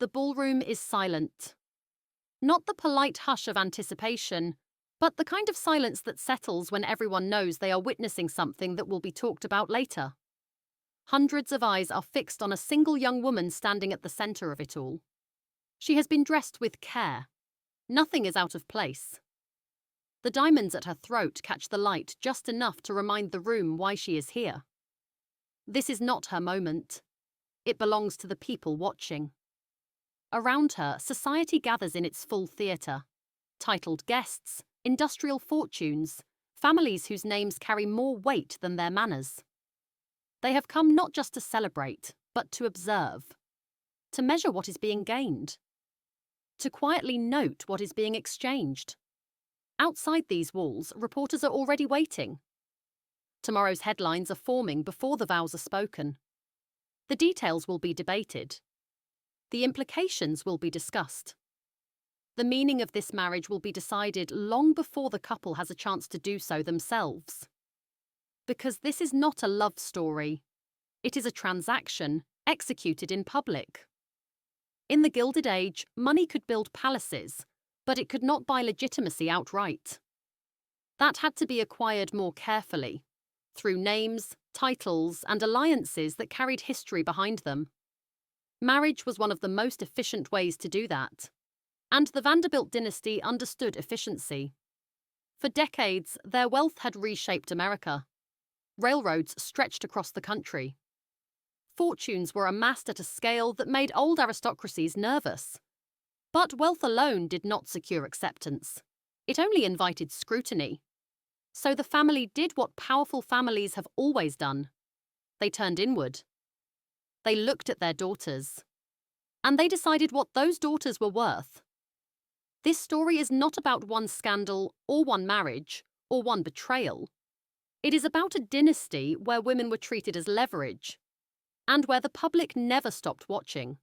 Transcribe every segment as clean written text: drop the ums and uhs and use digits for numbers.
The ballroom is silent. Not the polite hush of anticipation, but the kind of silence that settles when everyone knows they are witnessing something that will be talked about later. Hundreds of eyes are fixed on a single young woman standing at the center of it all. She has been dressed with care. Nothing is out of place. The diamonds at her throat catch the light just enough to remind the room why she is here. This is not her moment. It belongs to the people watching. Around her, society gathers in its full theatre. Titled guests, industrial fortunes, families whose names carry more weight than their manners. They have come not just to celebrate, but to observe. To measure what is being gained. To quietly note what is being exchanged. Outside these walls, reporters are already waiting. Tomorrow's headlines are forming before the vows are spoken. The details will be debated. The implications will be discussed. The meaning of this marriage will be decided long before the couple has a chance to do so themselves. Because this is not a love story. It is a transaction executed in public. In the Gilded Age, money could build palaces, but it could not buy legitimacy outright. That had to be acquired more carefully, through names, titles, and alliances that carried history behind them. Marriage was one of the most efficient ways to do that, and the Vanderbilt dynasty understood efficiency. For decades, their wealth had reshaped America. Railroads stretched across the country. Fortunes were amassed at a scale that made old aristocracies nervous. But wealth alone did not secure acceptance. It only invited scrutiny. So the family did what powerful families have always done. They turned inward. They looked at their daughters. And they decided what those daughters were worth. This story is not about one scandal or one marriage or one betrayal. It is about a dynasty where women were treated as leverage and where the public never stopped watching.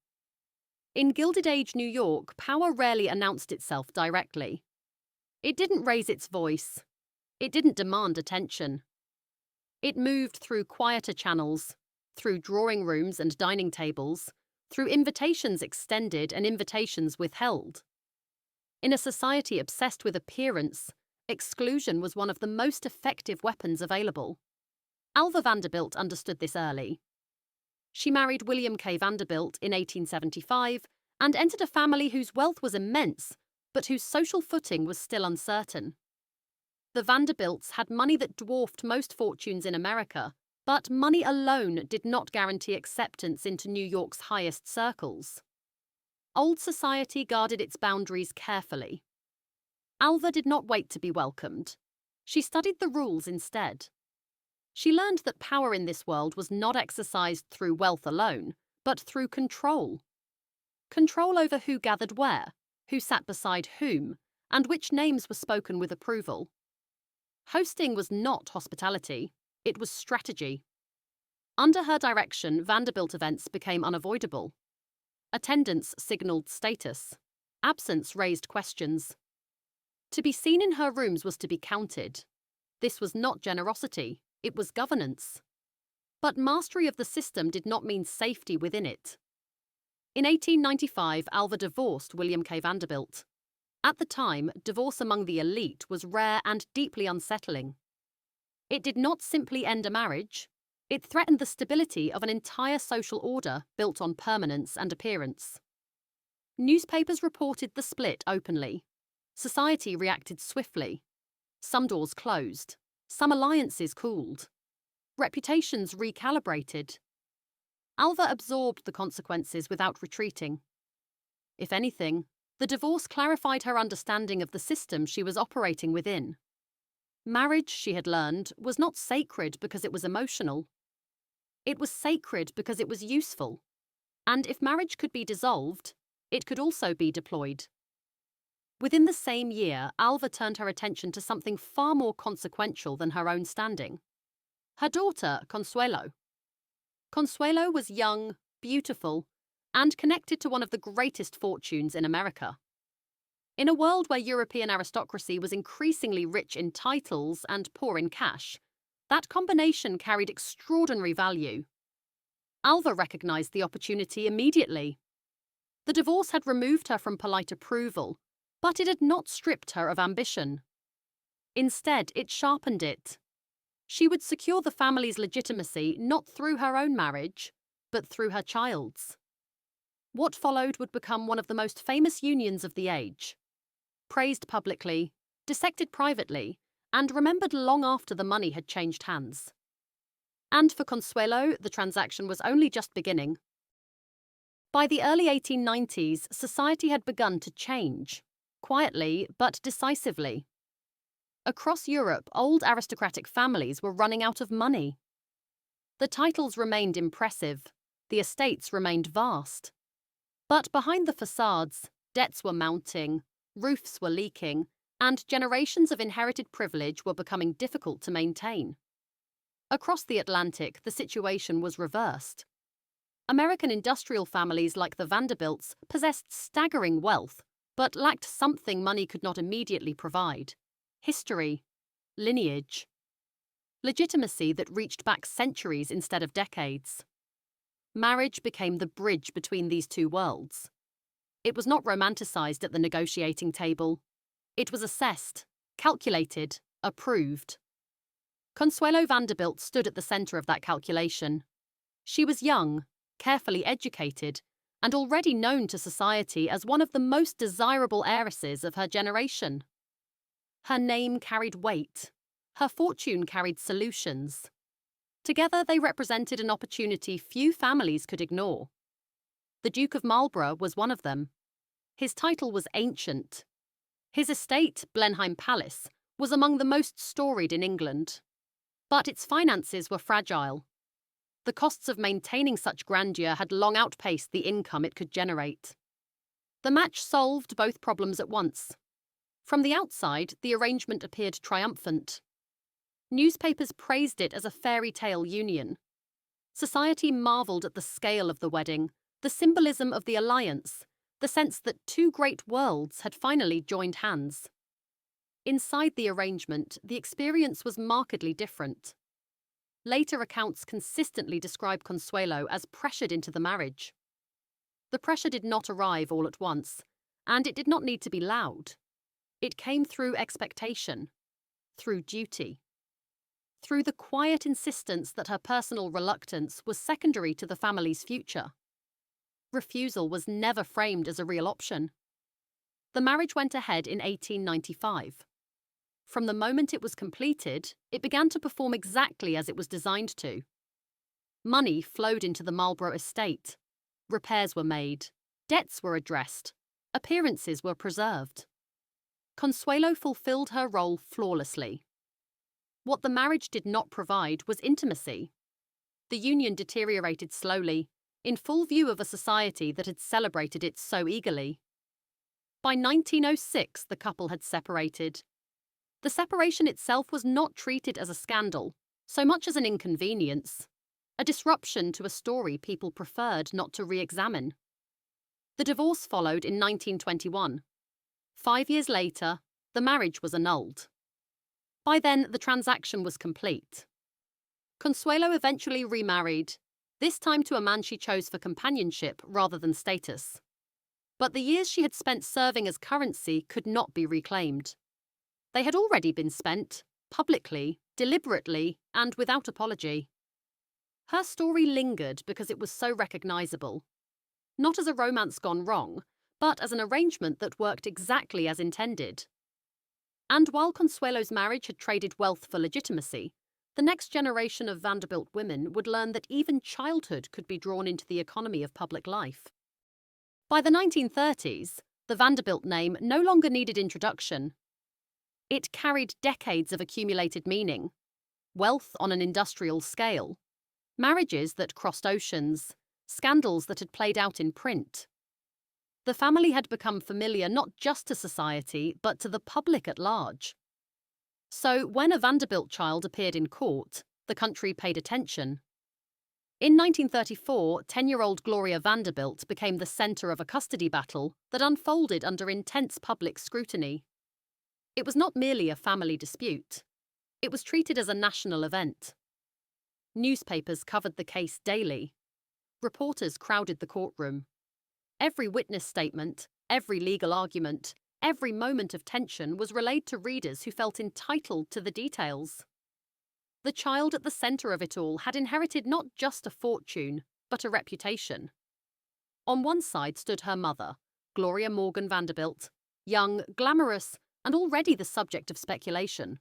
In Gilded Age New York, power rarely announced itself directly. It didn't raise its voice. It didn't demand attention. It moved through quieter channels, through drawing rooms and dining tables, through invitations extended and invitations withheld. In a society obsessed with appearance, exclusion was one of the most effective weapons available. Alva Vanderbilt understood this early. She married William K. Vanderbilt in 1875 and entered a family whose wealth was immense, but whose social footing was still uncertain. The Vanderbilts had money that dwarfed most fortunes in America, but money alone did not guarantee acceptance into New York's highest circles. Old society guarded its boundaries carefully. Alva did not wait to be welcomed. She studied the rules instead. She learned that power in this world was not exercised through wealth alone, but through control. Control over who gathered where, who sat beside whom, and which names were spoken with approval. Hosting was not hospitality, it was strategy. Under her direction, Vanderbilt events became unavoidable. Attendance signaled status. Absence raised questions. To be seen in her rooms was to be counted. This was not generosity, it was governance. But mastery of the system did not mean safety within it. In 1895, Alva divorced William K. Vanderbilt. At the time, divorce among the elite was rare and deeply unsettling. It did not simply end a marriage, it threatened the stability of an entire social order built on permanence and appearance. Newspapers reported the split openly. Society reacted swiftly. Some doors closed, some alliances cooled. Reputations recalibrated. Alva absorbed the consequences without retreating. If anything, the divorce clarified her understanding of the system she was operating within. Marriage, she had learned, was not sacred because it was emotional. It was sacred because it was useful. And if marriage could be dissolved, it could also be deployed. Within the same year, Alva turned her attention to something far more consequential than her own standing. Her daughter, Consuelo. Consuelo was young, beautiful, and connected to one of the greatest fortunes in America. In a world where European aristocracy was increasingly rich in titles and poor in cash, that combination carried extraordinary value. Alva recognized the opportunity immediately. The divorce had removed her from polite approval, but it had not stripped her of ambition. Instead, it sharpened it. She would secure the family's legitimacy not through her own marriage, but through her child's. What followed would become one of the most famous unions of the age. Praised publicly, dissected privately, and remembered long after the money had changed hands. And for Consuelo, the transaction was only just beginning. By the early 1890s, society had begun to change, quietly but decisively. Across Europe, old aristocratic families were running out of money. The titles remained impressive, the estates remained vast. But behind the facades, debts were mounting, roofs were leaking, and generations of inherited privilege were becoming difficult to maintain. Across the Atlantic, the situation was reversed. American industrial families like the Vanderbilts possessed staggering wealth, but lacked something money could not immediately provide: history, lineage, legitimacy that reached back centuries instead of decades. Marriage became the bridge between these two worlds. It was not romanticized at the negotiating table. It was assessed, calculated, approved. Consuelo Vanderbilt stood at the center of that calculation. She was young, carefully educated, and already known to society as one of the most desirable heiresses of her generation. Her name carried weight. Her fortune carried solutions. Together they represented an opportunity few families could ignore. The Duke of Marlborough was one of them. His title was ancient. His estate, Blenheim Palace, was among the most storied in England. But its finances were fragile. The costs of maintaining such grandeur had long outpaced the income it could generate. The match solved both problems at once. From the outside, the arrangement appeared triumphant. Newspapers praised it as a fairy tale union. Society marvelled at the scale of the wedding, the symbolism of the alliance, the sense that two great worlds had finally joined hands. Inside the arrangement, the experience was markedly different. Later accounts consistently describe Consuelo as pressured into the marriage. The pressure did not arrive all at once, and it did not need to be loud. It came through expectation, through duty, through the quiet insistence that her personal reluctance was secondary to the family's future. Refusal was never framed as a real option. The marriage went ahead in 1895. From the moment it was completed, it began to perform exactly as it was designed to. Money flowed into the Marlborough estate. Repairs were made. Debts were addressed. Appearances were preserved. Consuelo fulfilled her role flawlessly. What the marriage did not provide was intimacy. The union deteriorated slowly, in full view of a society that had celebrated it so eagerly. By 1906, the couple had separated. The separation itself was not treated as a scandal, so much as an inconvenience, a disruption to a story people preferred not to re-examine. The divorce followed in 1921. 5 years later, the marriage was annulled. By then, the transaction was complete. Consuelo eventually remarried, this time to a man she chose for companionship rather than status. But the years she had spent serving as currency could not be reclaimed. They had already been spent, publicly, deliberately, and without apology. Her story lingered because it was so recognizable. Not as a romance gone wrong, but as an arrangement that worked exactly as intended. And while Consuelo's marriage had traded wealth for legitimacy, the next generation of Vanderbilt women would learn that even childhood could be drawn into the economy of public life. By the 1930s, the Vanderbilt name no longer needed introduction. It carried decades of accumulated meaning, wealth on an industrial scale, marriages that crossed oceans, scandals that had played out in print. The family had become familiar not just to society, but to the public at large. So when a Vanderbilt child appeared in court, the country paid attention. In 1934, 10-year-old Gloria Vanderbilt became the centre of a custody battle that unfolded under intense public scrutiny. It was not merely a family dispute. It was treated as a national event. Newspapers covered the case daily. Reporters crowded the courtroom. Every witness statement, every legal argument, every moment of tension was relayed to readers who felt entitled to the details. The child at the centre of it all had inherited not just a fortune, but a reputation. On one side stood her mother, Gloria Morgan Vanderbilt, young, glamorous, and already the subject of speculation.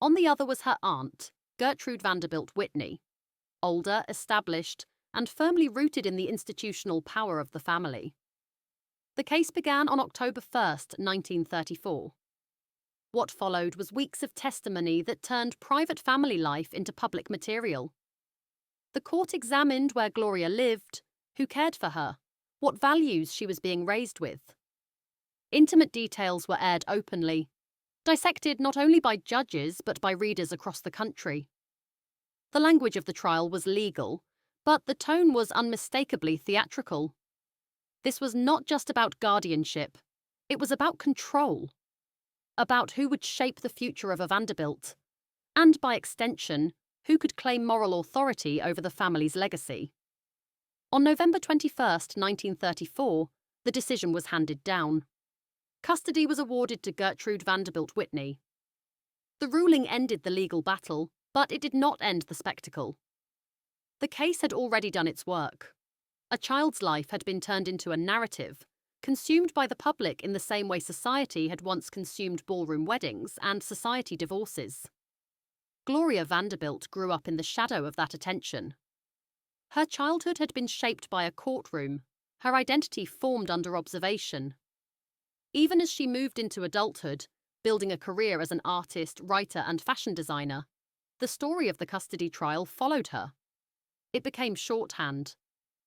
On the other was her aunt, Gertrude Vanderbilt Whitney, older, established, and firmly rooted in the institutional power of the family. The case began on October 1st, 1934. What followed was weeks of testimony that turned private family life into public material. The court examined where Gloria lived, who cared for her, what values she was being raised with. Intimate details were aired openly, dissected not only by judges but by readers across the country. The language of the trial was legal, but the tone was unmistakably theatrical. This was not just about guardianship, it was about control, about who would shape the future of a Vanderbilt, and by extension, who could claim moral authority over the family's legacy. On November 21st, 1934, the decision was handed down. Custody was awarded to Gertrude Vanderbilt Whitney. The ruling ended the legal battle, but it did not end the spectacle. The case had already done its work. A child's life had been turned into a narrative, consumed by the public in the same way society had once consumed ballroom weddings and society divorces. Gloria Vanderbilt grew up in the shadow of that attention. Her childhood had been shaped by a courtroom, her identity formed under observation. Even as she moved into adulthood, building a career as an artist, writer, and fashion designer, the story of the custody trial followed her. It became shorthand,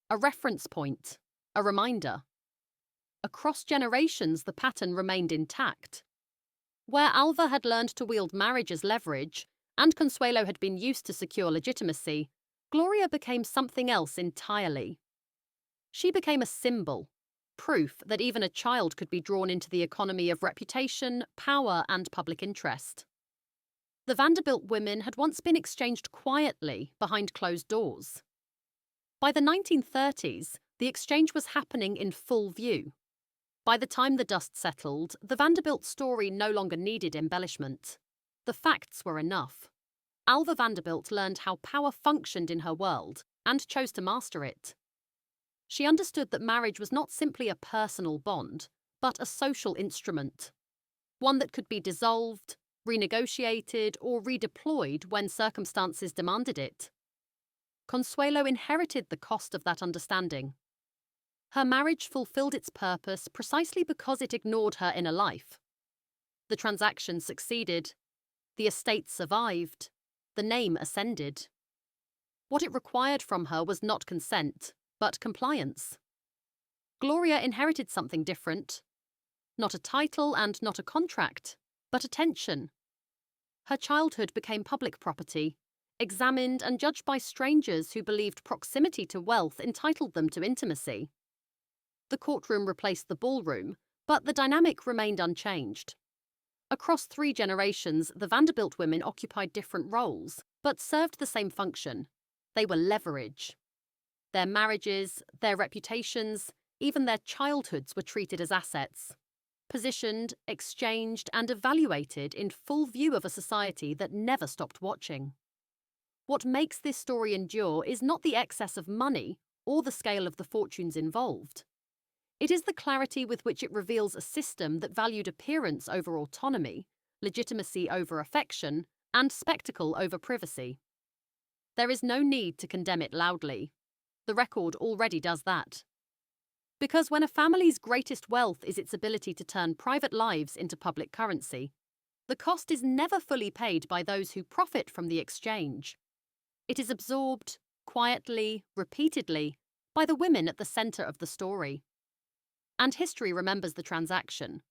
a reference point, a reminder. Across generations, the pattern remained intact. Where Alva had learned to wield marriage as leverage, and Consuelo had been used to secure legitimacy, Gloria became something else entirely. She became a symbol, proof that even a child could be drawn into the economy of reputation, power, and public interest. The Vanderbilt women had once been exchanged quietly behind closed doors. By the 1930s, the exchange was happening in full view. By the time the dust settled, the Vanderbilt story no longer needed embellishment. The facts were enough. Alva Vanderbilt learned how power functioned in her world and chose to master it. She understood that marriage was not simply a personal bond, but a social instrument, one that could be dissolved, renegotiated, or redeployed when circumstances demanded it. Consuelo inherited the cost of that understanding. Her marriage fulfilled its purpose precisely because it ignored her inner life. The transaction succeeded, the estate survived, the name ascended. What it required from her was not consent, but compliance. Gloria inherited something different. Not a title and not a contract, but attention. Her childhood became public property, examined and judged by strangers who believed proximity to wealth entitled them to intimacy. The courtroom replaced the ballroom, but the dynamic remained unchanged. Across 3 generations, the Vanderbilt women occupied different roles, but served the same function. They were leverage. Their marriages, their reputations, even their childhoods were treated as assets, positioned, exchanged, and evaluated in full view of a society that never stopped watching. What makes this story endure is not the excess of money or the scale of the fortunes involved. It is the clarity with which it reveals a system that valued appearance over autonomy, legitimacy over affection, and spectacle over privacy. There is no need to condemn it loudly. The record already does that. Because when a family's greatest wealth is its ability to turn private lives into public currency, the cost is never fully paid by those who profit from the exchange. It is absorbed, quietly, repeatedly, by the women at the centre of the story. And history remembers the transaction,